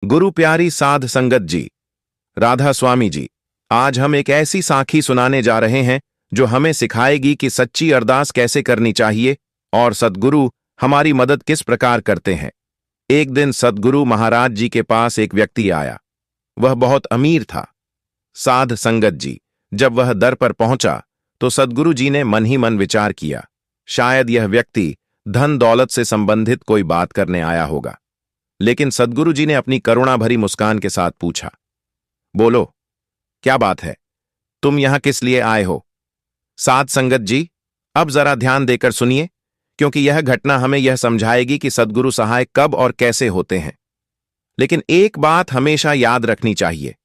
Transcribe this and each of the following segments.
गुरु प्यारी साध संगत जी, राधा स्वामी जी, आज हम एक ऐसी साखी सुनाने जा रहे हैं जो हमें सिखाएगी कि सच्ची अरदास कैसे करनी चाहिए और सद्गुरु हमारी मदद किस प्रकार करते हैं। एक दिन सद्गुरु महाराज जी के पास एक व्यक्ति आया। वह बहुत अमीर था। साध संगत जी, जब वह दर पर पहुंचा तो सद्गुरु जी ने मन ही मन विचार किया, शायद यह व्यक्ति धन दौलत से संबंधित कोई बात करने आया होगा। लेकिन सद्गुरु जी ने अपनी करुणा भरी मुस्कान के साथ पूछा, बोलो, क्या बात है? तुम यहां किस लिए आए हो? साध संगत जी, अब जरा ध्यान देकर सुनिए, क्योंकि यह घटना हमें यह समझाएगी कि सद्गुरु सहाय कब और कैसे होते हैं। लेकिन एक बात हमेशा याद रखनी चाहिए,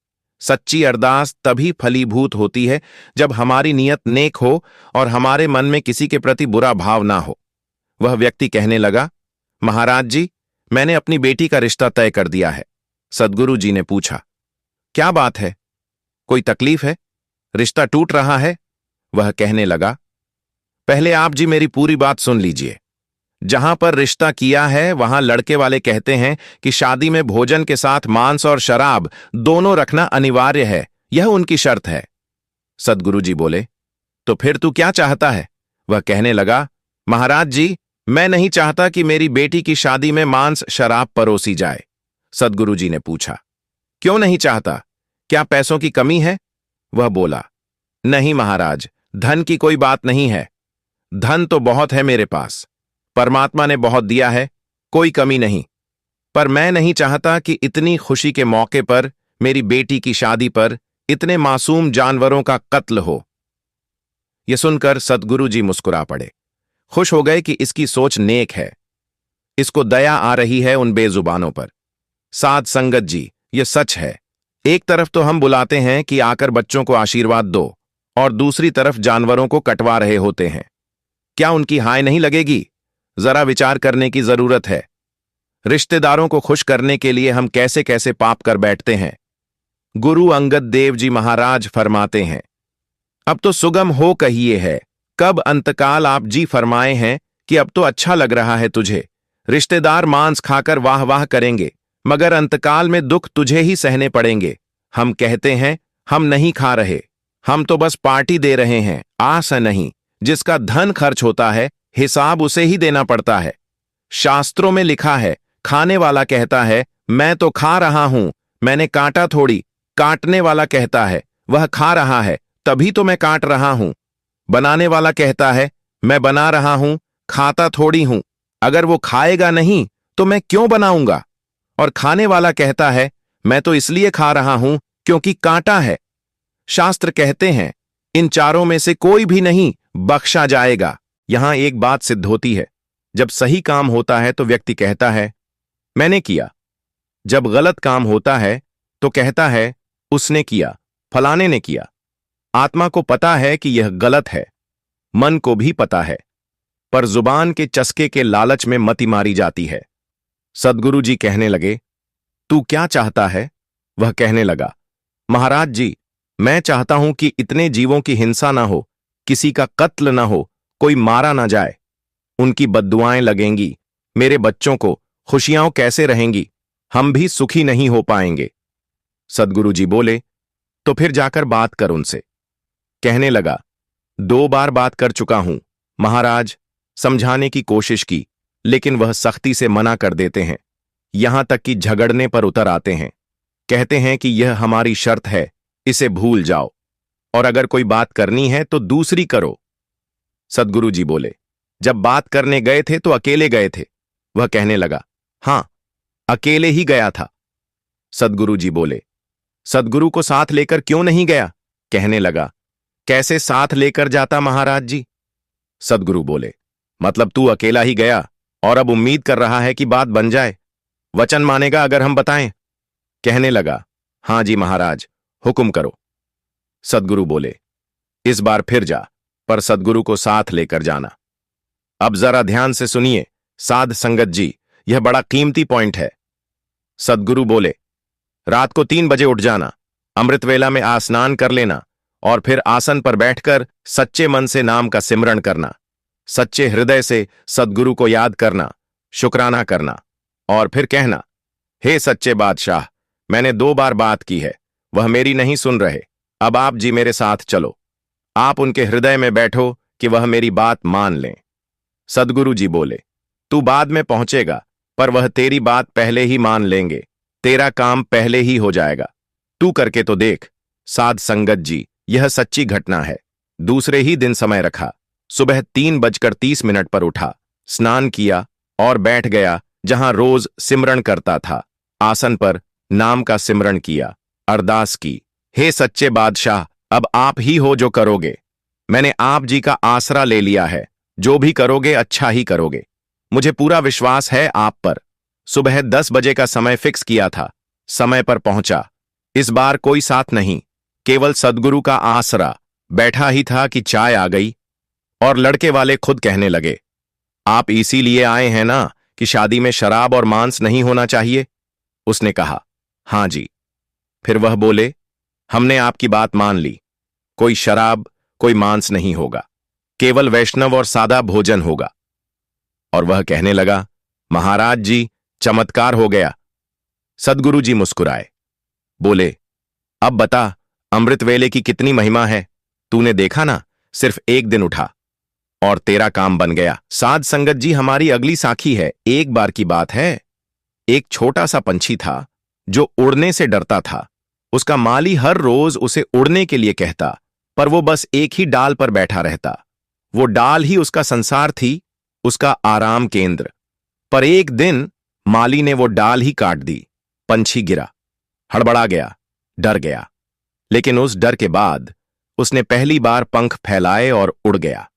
सच्ची अरदास तभी फलीभूत होती है जब हमारी नीयत नेक हो और हमारे मन में किसी के प्रति बुरा भाव ना हो। वह व्यक्ति कहने लगा, महाराज जी, मैंने अपनी बेटी का रिश्ता तय कर दिया है। सद्गुरु जी ने पूछा, क्या बात है? कोई तकलीफ है? रिश्ता टूट रहा है? वह कहने लगा, पहले आप जी मेरी पूरी बात सुन लीजिए। जहां पर रिश्ता किया है वहां लड़के वाले कहते हैं कि शादी में भोजन के साथ मांस और शराब दोनों रखना अनिवार्य है, यह उनकी शर्त है। सद्गुरु जी बोले, तो फिर तू क्या चाहता है? वह कहने लगा, महाराज जी, मैं नहीं चाहता कि मेरी बेटी की शादी में मांस शराब परोसी जाए। सद्गुरु जी ने पूछा, क्यों नहीं चाहता? क्या पैसों की कमी है? वह बोला, नहीं महाराज, धन की कोई बात नहीं है। धन तो बहुत है मेरे पास, परमात्मा ने बहुत दिया है, कोई कमी नहीं। पर मैं नहीं चाहता कि इतनी खुशी के मौके पर, मेरी बेटी की शादी पर, इतने मासूम जानवरों का कत्ल हो। यह सुनकर सद्गुरु जी मुस्कुरा पड़े, खुश हो गए कि इसकी सोच नेक है, इसको दया आ रही है उन बेजुबानों पर। साध संगत जी, यह सच है। एक तरफ तो हम बुलाते हैं कि आकर बच्चों को आशीर्वाद दो, और दूसरी तरफ जानवरों को कटवा रहे होते हैं। क्या उनकी हाय नहीं लगेगी? जरा विचार करने की जरूरत है। रिश्तेदारों को खुश करने के लिए हम कैसे कैसे पाप कर बैठते हैं। गुरु अंगद देव जी महाराज फरमाते हैं, अब तो सुगम हो कहिए है, कब अंतकाल आप जी फरमाए हैं कि अब तो अच्छा लग रहा है तुझे। रिश्तेदार मांस खाकर वाह वाह करेंगे, मगर अंतकाल में दुख तुझे ही सहने पड़ेंगे। हम कहते हैं हम नहीं खा रहे, हम तो बस पार्टी दे रहे हैं, आस नहीं। जिसका धन खर्च होता है हिसाब उसे ही देना पड़ता है। शास्त्रों में लिखा है, खाने वाला कहता है मैं तो खा रहा हूं, मैंने काटा थोड़ी। काटने वाला कहता है वह खा रहा है, तभी तो मैं काट रहा हूं। बनाने वाला कहता है मैं बना रहा हूं, खाता थोड़ी हूं। अगर वो खाएगा नहीं तो मैं क्यों बनाऊंगा? और खाने वाला कहता है मैं तो इसलिए खा रहा हूं क्योंकि कांटा है। शास्त्र कहते हैं इन चारों में से कोई भी नहीं बख्शा जाएगा। यहां एक बात सिद्ध होती है, जब सही काम होता है तो व्यक्ति कहता है मैंने किया, जब गलत काम होता है तो कहता है उसने किया, फलाने ने किया। आत्मा को पता है कि यह गलत है, मन को भी पता है, पर जुबान के चस्के के लालच में मति मारी जाती है। सद्गुरु जी कहने लगे, तू क्या चाहता है? वह कहने लगा, महाराज जी, मैं चाहता हूं कि इतने जीवों की हिंसा ना हो, किसी का कत्ल ना हो, कोई मारा ना जाए। उनकी बद्दुआएं लगेंगी, मेरे बच्चों को खुशियां कैसे रहेंगी, हम भी सुखी नहीं हो पाएंगे। सद्गुरु जी बोले, तो फिर जाकर बात कर उनसे। कहने लगा, 2 बार बात कर चुका हूं महाराज, समझाने की कोशिश की, लेकिन वह सख्ती से मना कर देते हैं, यहां तक कि झगड़ने पर उतर आते हैं। कहते हैं कि यह हमारी शर्त है, इसे भूल जाओ, और अगर कोई बात करनी है तो दूसरी करो। सद्गुरु जी बोले, जब बात करने गए थे तो अकेले गए थे? वह कहने लगा, हां, अकेले ही गया था। सद्गुरु जी बोले, सद्गुरु को साथ लेकर क्यों नहीं गया? कहने लगा, कैसे साथ लेकर जाता महाराज जी? सद्गुरु बोले, मतलब तू अकेला ही गया और अब उम्मीद कर रहा है कि बात बन जाए, वचन मानेगा अगर हम बताएं? कहने लगा, हां जी महाराज, हुक्म करो। सद्गुरु बोले, इस बार फिर जा, पर सद्गुरु को साथ लेकर जाना। अब जरा ध्यान से सुनिए साध संगत जी, यह बड़ा कीमती पॉइंट है। सद्गुरु बोले, रात को 3 बजे उठ जाना, अमृत वेला में आस्नान कर लेना और फिर आसन पर बैठकर सच्चे मन से नाम का सिमरण करना, सच्चे हृदय से सद्गुरु को याद करना, शुक्राना करना और फिर कहना, हे सच्चे बादशाह, मैंने 2 बार बात की है, वह मेरी नहीं सुन रहे। अब आप जी मेरे साथ चलो। आप उनके हृदय में बैठो कि वह मेरी बात मान लें। सद्गुरु जी बोले, तू बाद में पहुंचेगा, पर वह तेरी बात पहले ही मान लेंगे। तेरा काम पहले ही हो जाएगा। तू करके तो देख। साध संगत जी, यह सच्ची घटना है। दूसरे ही दिन समय रखा। सुबह 3:30 पर उठा, स्नान किया और बैठ गया जहां रोज सिमरण करता था। आसन पर नाम का सिमरण किया, अरदास की, हे सच्चे बादशाह, अब आप ही हो जो करोगे। मैंने आप जी का आसरा ले लिया है। जो भी करोगे अच्छा ही करोगे। मुझे पूरा विश्वास है आप पर। सुबह 10 बजे का समय फिक्स किया था। समय पर पहुंचा। इस बार कोई साथ नहीं, केवल सद्गुरु का आसरा। बैठा ही था कि चाय आ गई और लड़के वाले खुद कहने लगे, आप इसीलिए आए हैं ना कि शादी में शराब और मांस नहीं होना चाहिए? उसने कहा, हां जी। फिर वह बोले, हमने आपकी बात मान ली। कोई शराब, कोई मांस नहीं होगा, केवल वैष्णव और सादा भोजन होगा। और वह कहने लगा, महाराज जी, चमत्कार हो गया। सद्गुरु जी मुस्कुराए, बोले, अब बता, अमृत वेले की कितनी महिमा है। तूने देखा ना, सिर्फ एक दिन उठा और तेरा काम बन गया। साध संगत जी, हमारी अगली साखी है। एक बार की बात है, एक छोटा सा पंछी था जो उड़ने से डरता था। उसका माली हर रोज उसे उड़ने के लिए कहता, पर वो बस एक ही डाल पर बैठा रहता। वो डाल ही उसका संसार थी, उसका आराम केंद्र। पर एक दिन माली ने वो डाल ही काट दी। पंछी गिरा, हड़बड़ा गया, डर गया। लेकिन उस डर के बाद उसने पहली बार पंख फैलाए और उड़ गया।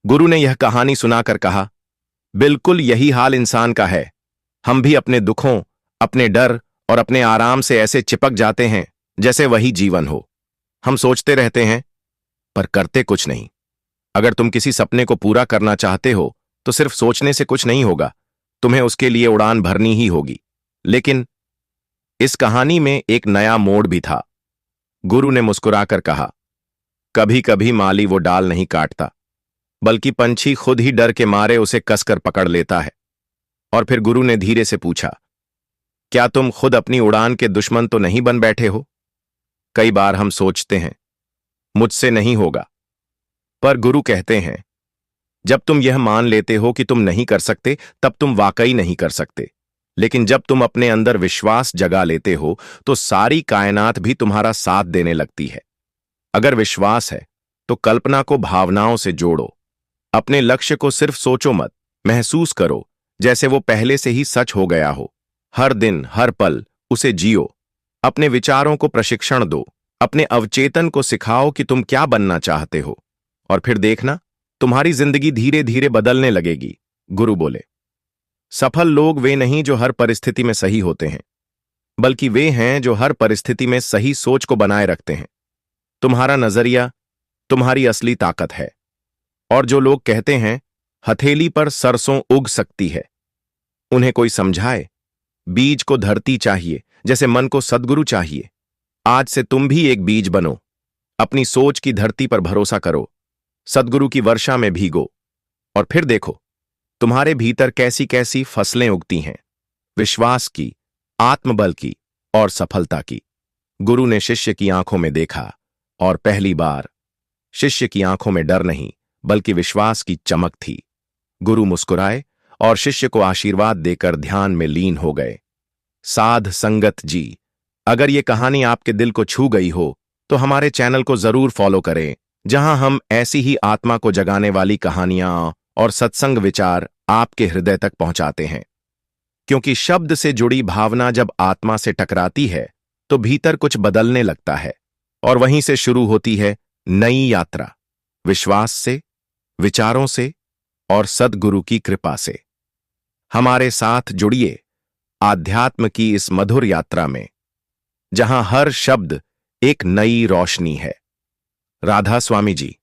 गुरु ने यह कहानी सुनाकर कहा, बिल्कुल यही हाल इंसान का है। हम भी अपने दुखों, अपने डर और अपने आराम से ऐसे चिपक जाते हैं जैसे वही जीवन हो। हम सोचते रहते हैं पर करते कुछ नहीं। अगर तुम किसी सपने को पूरा करना चाहते हो तो सिर्फ सोचने से कुछ नहीं होगा, तुम्हें उसके लिए उड़ान भरनी ही होगी। लेकिन इस कहानी में एक नया मोड़ भी था। गुरु ने मुस्कुराकर कहा, कभी कभी माली वो डाल नहीं काटता, बल्कि पंछी खुद ही डर के मारे उसे कसकर पकड़ लेता है। और फिर गुरु ने धीरे से पूछा, क्या तुम खुद अपनी उड़ान के दुश्मन तो नहीं बन बैठे हो? कई बार हम सोचते हैं मुझसे नहीं होगा, पर गुरु कहते हैं, जब तुम यह मान लेते हो कि तुम नहीं कर सकते, तब तुम वाकई नहीं कर सकते। लेकिन जब तुम अपने अंदर विश्वास जगा लेते हो तो सारी कायनात भी तुम्हारा साथ देने लगती है। अगर विश्वास है तो कल्पना को भावनाओं से जोड़ो। अपने लक्ष्य को सिर्फ सोचो मत, महसूस करो जैसे वो पहले से ही सच हो गया हो। हर दिन, हर पल उसे जियो। अपने विचारों को प्रशिक्षण दो। अपने अवचेतन को सिखाओ कि तुम क्या बनना चाहते हो, और फिर देखना तुम्हारी जिंदगी धीरे धीरे बदलने लगेगी। गुरु बोले, सफल लोग वे नहीं जो हर परिस्थिति में सही होते हैं, बल्कि वे हैं जो हर परिस्थिति में सही सोच को बनाए रखते हैं। तुम्हारा नजरिया तुम्हारी असली ताकत है। और जो लोग कहते हैं हथेली पर सरसों उग सकती है, उन्हें कोई समझाए, बीज को धरती चाहिए जैसे मन को सद्गुरु चाहिए। आज से तुम भी एक बीज बनो। अपनी सोच की धरती पर भरोसा करो, सद्गुरु की वर्षा में भीगो, और फिर देखो तुम्हारे भीतर कैसी कैसी फसलें उगती हैं, विश्वास की, आत्मबल की और सफलता की। गुरु ने शिष्य की आंखों में देखा, और पहली बार शिष्य की आंखों में डर नहीं बल्कि विश्वास की चमक थी। गुरु मुस्कुराए और शिष्य को आशीर्वाद देकर ध्यान में लीन हो गए। साध संगत जी, अगर ये कहानी आपके दिल को छू गई हो तो हमारे चैनल को जरूर फॉलो करें, जहां हम ऐसी ही आत्मा को जगाने वाली कहानियां और सत्संग विचार आपके हृदय तक पहुंचाते हैं। क्योंकि शब्द से जुड़ी भावना जब आत्मा से टकराती है तो भीतर कुछ बदलने लगता है, और वहीं से शुरू होती है नई यात्रा, विश्वास से, विचारों से और सद्गुरु की कृपा से। हमारे साथ जुड़िए आध्यात्म की इस मधुर यात्रा में, जहां हर शब्द एक नई रोशनी है। राधा स्वामी जी।